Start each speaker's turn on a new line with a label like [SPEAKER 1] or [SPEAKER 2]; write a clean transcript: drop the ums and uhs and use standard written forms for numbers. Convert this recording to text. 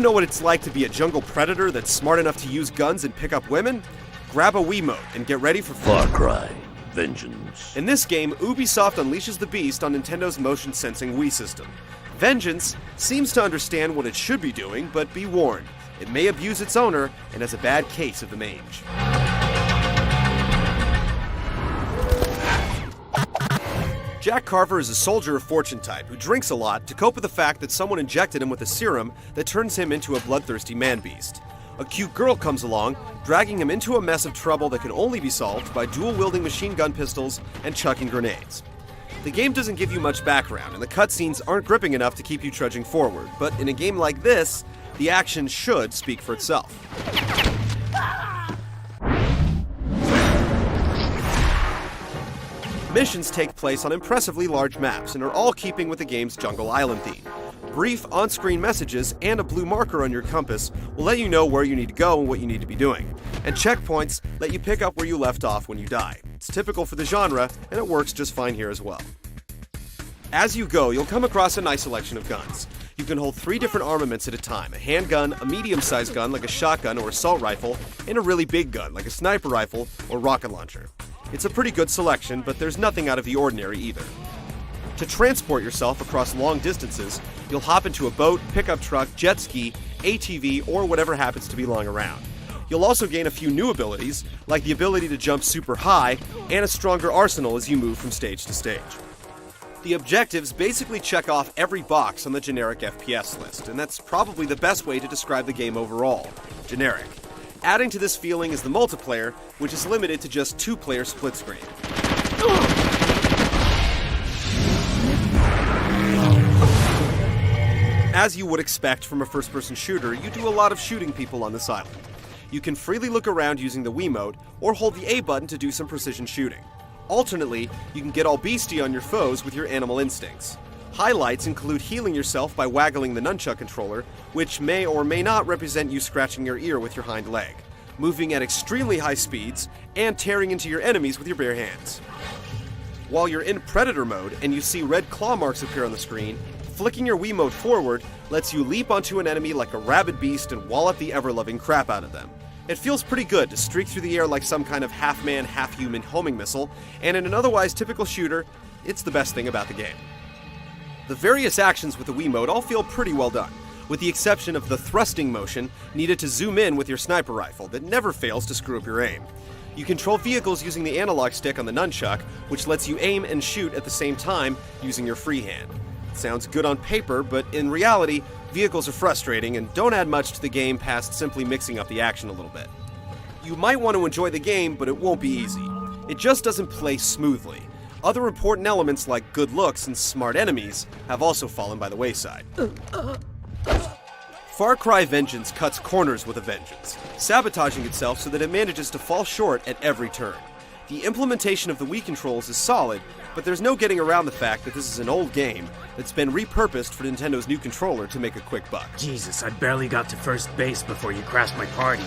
[SPEAKER 1] Want to know what it's like to be a jungle predator that's smart enough to use guns and pick up women? Grab a Wiimote and get ready for
[SPEAKER 2] Far Cry Vengeance.
[SPEAKER 1] In this game, Ubisoft unleashes the beast on Nintendo's motion-sensing Wii system. Vengeance seems to understand what it should be doing, but be warned, it may abuse its owner and has a bad case of the mange. Jack Carver is a soldier of fortune type who drinks a lot to cope with the fact that someone injected him with a serum that turns him into a bloodthirsty man-beast. A cute girl comes along, dragging him into a mess of trouble that can only be solved by dual-wielding machine gun pistols and chucking grenades. The game doesn't give you much background, and the cutscenes aren't gripping enough to keep you trudging forward, but in a game like this, the action should speak for itself. Missions take place on impressively large maps and are all keeping with the game's Jungle Island theme. Brief on-screen messages and a blue marker on your compass will let you know where you need to go and what you need to be doing. And checkpoints let you pick up where you left off when you die. It's typical for the genre, and it works just fine here as well. As you go, you'll come across a nice selection of guns. You can hold 3 different armaments at a time: a handgun, a medium-sized gun like a shotgun or assault rifle, and a really big gun like a sniper rifle or rocket launcher. It's a pretty good selection, but there's nothing out of the ordinary either. To transport yourself across long distances, you'll hop into a boat, pickup truck, jet ski, ATV, or whatever happens to be lying around. You'll also gain a few new abilities, like the ability to jump super high, and a stronger arsenal as you move from stage to stage. The objectives basically check off every box on the generic FPS list, and that's probably the best way to describe the game overall: generic. Adding to this feeling is the multiplayer, which is limited to just 2-player split screen. As you would expect from a first-person shooter, you do a lot of shooting people on this island. You can freely look around using the Wiimote, or hold the A button to do some precision shooting. Alternately, you can get all beastie on your foes with your animal instincts. Highlights include healing yourself by waggling the nunchuck controller, which may or may not represent you scratching your ear with your hind leg, moving at extremely high speeds, and tearing into your enemies with your bare hands. While you're in Predator mode and you see red claw marks appear on the screen, flicking your Wiimote forward lets you leap onto an enemy like a rabid beast and wallop the ever-loving crap out of them. It feels pretty good to streak through the air like some kind of half-man, half-human homing missile, and in an otherwise typical shooter, it's the best thing about the game. The various actions with the Wiimote all feel pretty well done, with the exception of the thrusting motion needed to zoom in with your sniper rifle that never fails to screw up your aim. You control vehicles using the analog stick on the nunchuck, which lets you aim and shoot at the same time using your free hand. It sounds good on paper, but in reality, vehicles are frustrating and don't add much to the game past simply mixing up the action a little bit. You might want to enjoy the game, but it won't be easy. It just doesn't play smoothly. Other important elements like good looks and smart enemies have also fallen by the wayside. Far Cry Vengeance cuts corners with a vengeance, sabotaging itself so that it manages to fall short at every turn. The implementation of the Wii controls is solid, but there's no getting around the fact that this is an old game that's been repurposed for Nintendo's new controller to make a quick buck.
[SPEAKER 3] Jesus, I barely got to first base before you crashed my party.